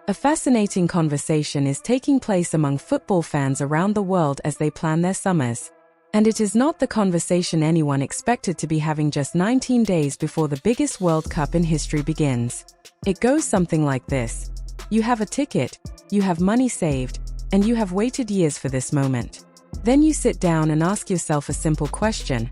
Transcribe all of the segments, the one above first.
A fascinating conversation is taking place among football fans around the world as they plan their summers. And it is not the conversation anyone expected to be having just 19 days before the biggest World Cup in history begins. It goes something like this. You have a ticket, you have money saved, and you have waited years for this moment. Then you sit down and ask yourself a simple question.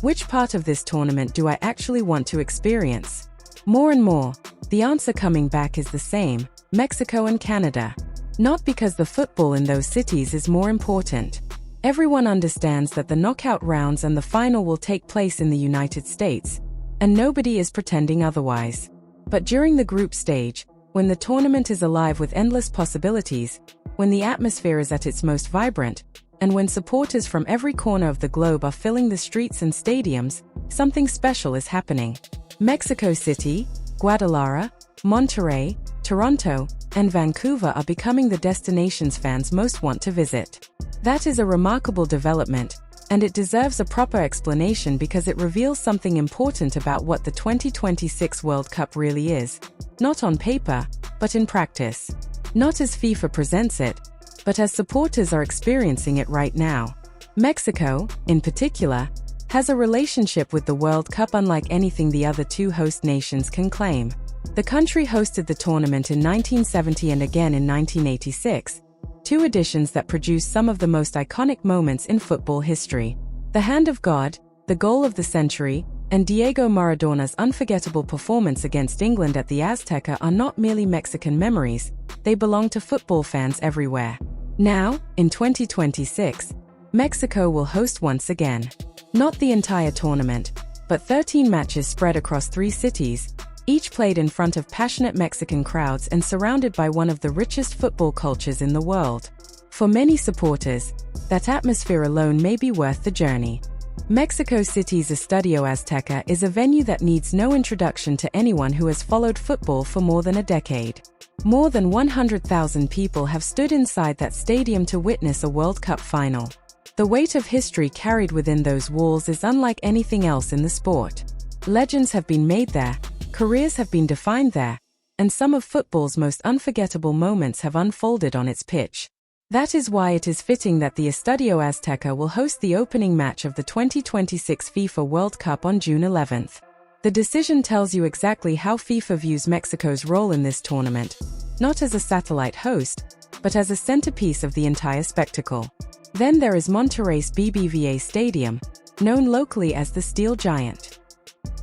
Which part of this tournament do I actually want to experience? More and more, the answer coming back is the same: Mexico and Canada. Not because the football in those cities is more important. Everyone understands that the knockout rounds and the final will take place in the United States, and nobody is pretending otherwise. But during the group stage, when the tournament is alive with endless possibilities, when the atmosphere is at its most vibrant, and when supporters from every corner of the globe are filling the streets and stadiums, something special is happening. Mexico City, Guadalajara, Monterrey, Toronto, and Vancouver are becoming the destinations fans most want to visit. That is a remarkable development, and it deserves a proper explanation because it reveals something important about what the 2026 World Cup really is, not on paper, but in practice. Not as FIFA presents it, but as supporters are experiencing it right now. Mexico, in particular, has a relationship with the World Cup unlike anything the other two host nations can claim. The country hosted the tournament in 1970 and again in 1986, two editions that produced some of the most iconic moments in football history. The Hand of God, the Goal of the Century, and Diego Maradona's unforgettable performance against England at the Azteca are not merely Mexican memories, they belong to football fans everywhere. Now, in 2026, Mexico will host once again. Not the entire tournament, but 13 matches spread across 3 cities, each played in front of passionate Mexican crowds and surrounded by one of the richest football cultures in the world. For many supporters, that atmosphere alone may be worth the journey. Mexico City's Estadio Azteca is a venue that needs no introduction to anyone who has followed football for more than a decade. More than 100,000 people have stood inside that stadium to witness a World Cup final. The weight of history carried within those walls is unlike anything else in the sport. Legends have been made there, careers have been defined there, and some of football's most unforgettable moments have unfolded on its pitch. That is why it is fitting that the Estadio Azteca will host the opening match of the 2026 FIFA World Cup on June 11th. The decision tells you exactly how FIFA views Mexico's role in this tournament, not as a satellite host, but as a centerpiece of the entire spectacle. Then there is Monterrey's BBVA Stadium, known locally as the Steel Giant.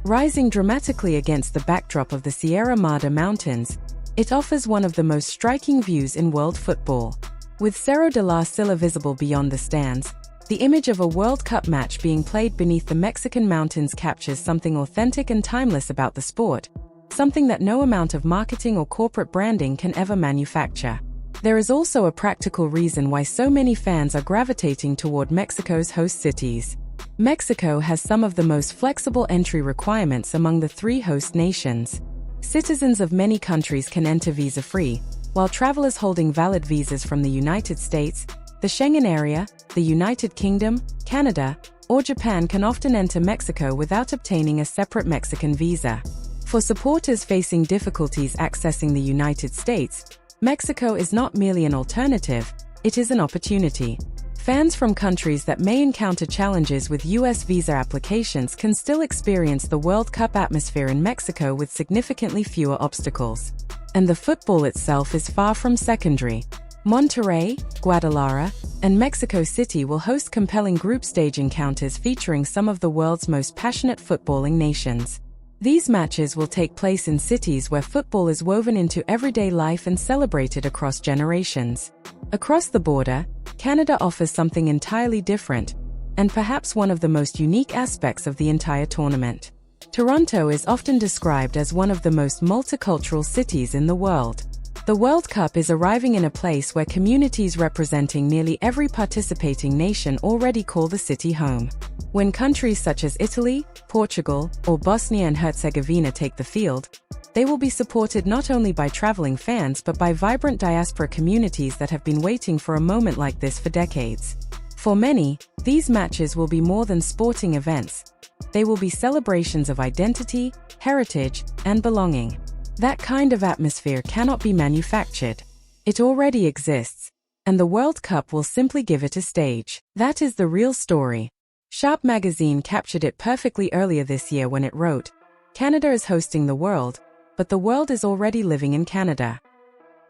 Rising dramatically against the backdrop of the Sierra Madre Mountains, it offers one of the most striking views in world football. With Cerro de la Silla visible beyond the stands, the image of a World Cup match being played beneath the Mexican mountains captures something authentic and timeless about the sport, something that no amount of marketing or corporate branding can ever manufacture. There is also a practical reason why so many fans are gravitating toward Mexico's host cities. Mexico has some of the most flexible entry requirements among the 3 host nations. Citizens of many countries can enter visa-free, while travelers holding valid visas from the United States, the Schengen area, the United Kingdom, Canada, or Japan can often enter Mexico without obtaining a separate Mexican visa. For supporters facing difficulties accessing the United States, Mexico is not merely an alternative, it is an opportunity. Fans from countries that may encounter challenges with US visa applications can still experience the World Cup atmosphere in Mexico with significantly fewer obstacles. And the football itself is far from secondary. Monterrey, Guadalajara, and Mexico City will host compelling group stage encounters featuring some of the world's most passionate footballing nations. These matches will take place in cities where football is woven into everyday life and celebrated across generations. Across the border, Canada offers something entirely different, and perhaps one of the most unique aspects of the entire tournament. Toronto is often described as one of the most multicultural cities in the world. The World Cup is arriving in a place where communities representing nearly every participating nation already call the city home. When countries such as Italy, Portugal, or Bosnia and Herzegovina take the field, they will be supported not only by traveling fans but by vibrant diaspora communities that have been waiting for a moment like this for decades. For many, these matches will be more than sporting events. They will be celebrations of identity, heritage, and belonging. That kind of atmosphere cannot be manufactured. It already exists, and the World Cup will simply give it a stage. That is the real story. Sharp magazine captured it perfectly earlier this year when it wrote, "Canada is hosting the world, but the world is already living in Canada."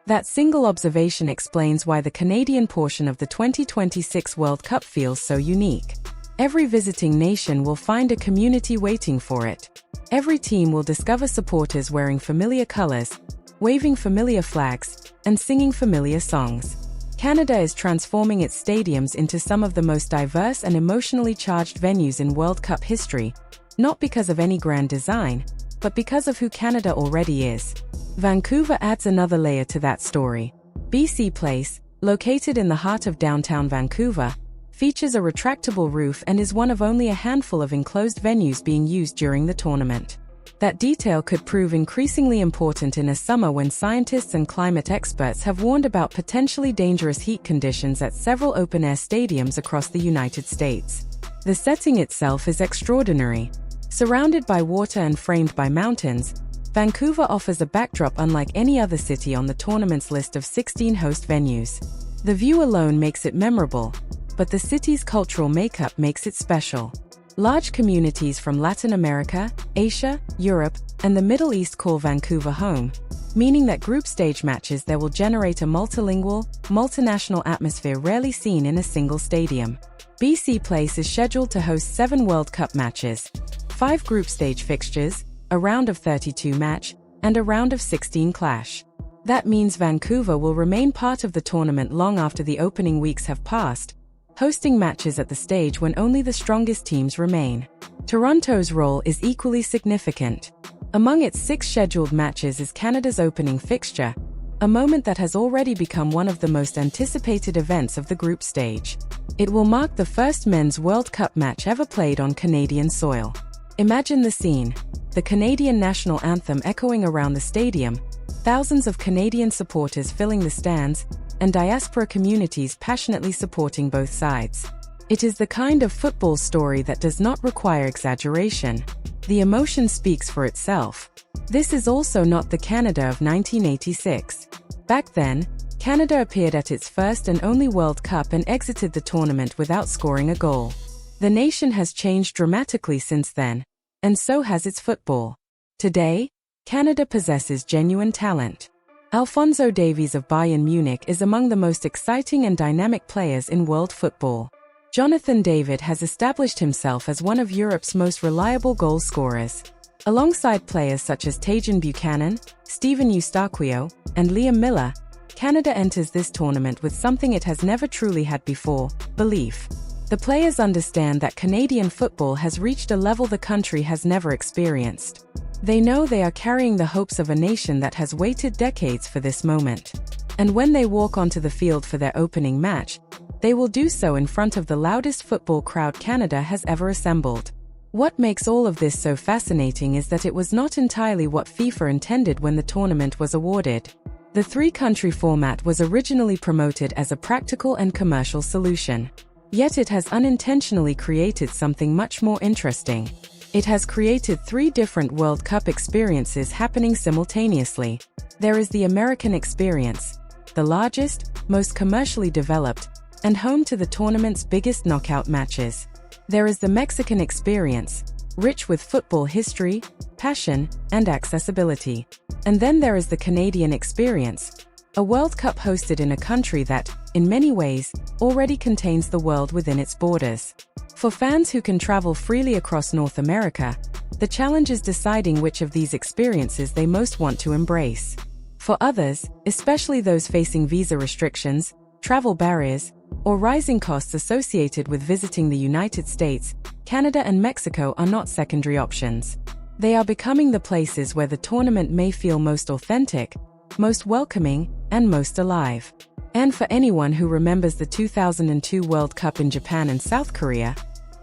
That single observation explains why the Canadian portion of the 2026 World Cup feels so unique. Every visiting nation will find a community waiting for it. Every team will discover supporters wearing familiar colors, waving familiar flags, and singing familiar songs. Canada is transforming its stadiums into some of the most diverse and emotionally charged venues in World Cup history, not because of any grand design, but because of who Canada already is. Vancouver adds another layer to that story. BC Place, located in the heart of downtown Vancouver, features a retractable roof and is one of only a handful of enclosed venues being used during the tournament. That detail could prove increasingly important in a summer when scientists and climate experts have warned about potentially dangerous heat conditions at several open-air stadiums across the United States. The setting itself is extraordinary. Surrounded by water and framed by mountains, Vancouver offers a backdrop unlike any other city on the tournament's list of 16 host venues. The view alone makes it memorable, but the city's cultural makeup makes it special. Large communities from Latin America, Asia, Europe, and the Middle East call Vancouver home, meaning that group stage matches there will generate a multilingual, multinational atmosphere rarely seen in a single stadium. BC Place is scheduled to host 7 World Cup matches, 5 group stage fixtures, a round of 32 match, and a round of 16 clash. That means Vancouver will remain part of the tournament long after the opening weeks have passed, hosting matches at the stage when only the strongest teams remain. Toronto's role is equally significant. Among its 6 scheduled matches is Canada's opening fixture, a moment that has already become one of the most anticipated events of the group stage. It will mark the first men's World Cup match ever played on Canadian soil. Imagine the scene: the Canadian national anthem echoing around the stadium, thousands of Canadian supporters filling the stands, and diaspora communities passionately supporting both sides. It is the kind of football story that does not require exaggeration. The emotion speaks for itself. This is also not the Canada of 1986. Back then, Canada appeared at its first and only World Cup and exited the tournament without scoring a goal. The nation has changed dramatically since then, and so has its football. Today, Canada possesses genuine talent. Alphonso Davies of Bayern Munich is among the most exciting and dynamic players in world football. Jonathan David has established himself as one of Europe's most reliable goal scorers. Alongside players such as Tajon Buchanan, Steven Eustáquio, and Liam Miller, Canada enters this tournament with something it has never truly had before: belief. The players understand that Canadian football has reached a level the country has never experienced. They know they are carrying the hopes of a nation that has waited decades for this moment. And when they walk onto the field for their opening match, they will do so in front of the loudest football crowd Canada has ever assembled. What makes all of this so fascinating is that it was not entirely what FIFA intended when the tournament was awarded. The 3-country format was originally promoted as a practical and commercial solution. Yet it has unintentionally created something much more interesting. It has created 3 different World Cup experiences happening simultaneously. There is the American experience, the largest, most commercially developed, and home to the tournament's biggest knockout matches. There is the Mexican experience, rich with football history, passion, and accessibility. And then there is the Canadian experience, a World Cup hosted in a country that, in many ways, already contains the world within its borders. For fans who can travel freely across North America, the challenge is deciding which of these experiences they most want to embrace. For others, especially those facing visa restrictions, travel barriers, or rising costs associated with visiting the United States, Canada and Mexico are not secondary options. They are becoming the places where the tournament may feel most authentic, most welcoming, and most alive. And for anyone who remembers the 2002 World Cup in Japan and South Korea,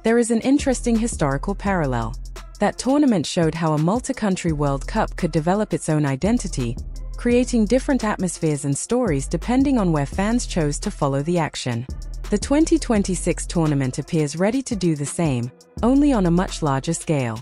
there is an interesting historical parallel. That tournament showed how a multi-country World Cup could develop its own identity, creating different atmospheres and stories depending on where fans chose to follow the action. The 2026 tournament appears ready to do the same, only on a much larger scale.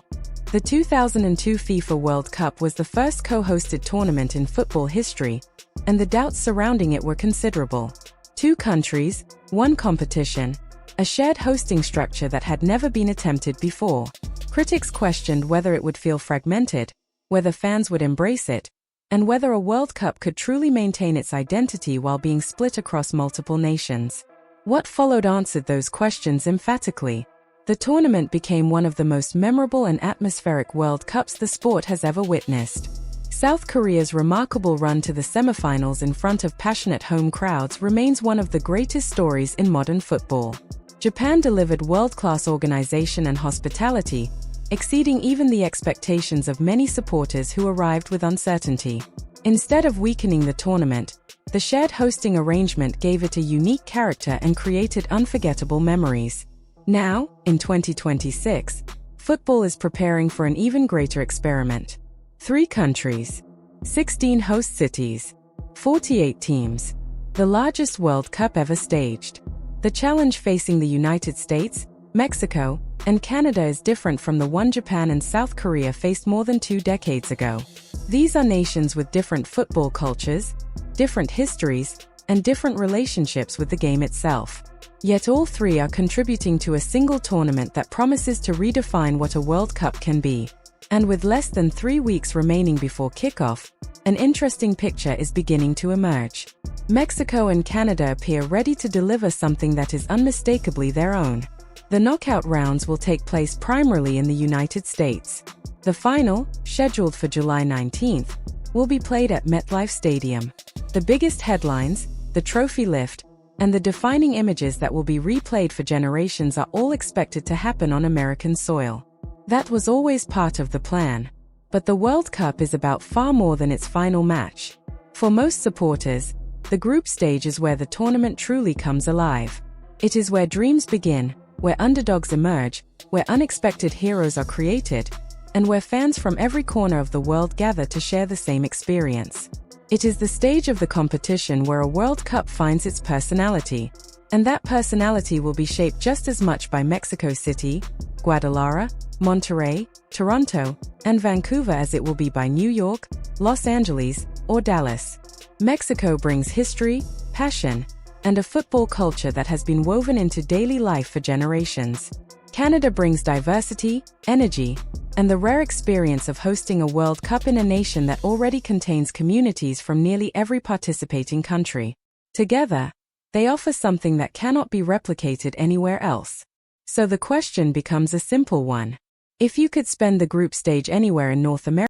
The 2002 FIFA World Cup was the first co-hosted tournament in football history, and the doubts surrounding it were considerable. 2 countries, 1 competition, a shared hosting structure that had never been attempted before. Critics questioned whether it would feel fragmented, whether fans would embrace it, and whether a World Cup could truly maintain its identity while being split across multiple nations. What followed answered those questions emphatically. The tournament became one of the most memorable and atmospheric World Cups the sport has ever witnessed. South Korea's remarkable run to the semifinals in front of passionate home crowds remains one of the greatest stories in modern football. Japan delivered world-class organization and hospitality, exceeding even the expectations of many supporters who arrived with uncertainty. Instead of weakening the tournament, the shared hosting arrangement gave it a unique character and created unforgettable memories. Now, in 2026, football is preparing for an even greater experiment. 3 countries, 16 host cities, 48 teams, the largest World Cup ever staged. The challenge facing the United States, Mexico, and Canada is different from the one Japan and South Korea faced more than 2 decades ago. These are nations with different football cultures, different histories, and different relationships with the game itself. Yet all 3 are contributing to a single tournament that promises to redefine what a World Cup can be. And with less than 3 weeks remaining before kickoff, an interesting picture is beginning to emerge. Mexico and Canada appear ready to deliver something that is unmistakably their own. The knockout rounds will take place primarily in the United States. The final, scheduled for July 19th, will be played at MetLife Stadium. The biggest headlines, the trophy lift, and the defining images that will be replayed for generations are all expected to happen on American soil. That was always part of the plan. But the World Cup is about far more than its final match. For most supporters, the group stage is where the tournament truly comes alive. It is where dreams begin, where underdogs emerge, where unexpected heroes are created, and where fans from every corner of the world gather to share the same experience. It is the stage of the competition where a World Cup finds its personality, and that personality will be shaped just as much by Mexico City, Guadalajara, Monterrey, Toronto, and Vancouver as it will be by New York, Los Angeles, or Dallas. Mexico brings history, passion, and a football culture that has been woven into daily life for generations. Canada brings diversity, energy, and the rare experience of hosting a World Cup in a nation that already contains communities from nearly every participating country. Together, they offer something that cannot be replicated anywhere else. So the question becomes a simple one. If you could spend the group stage anywhere in North America,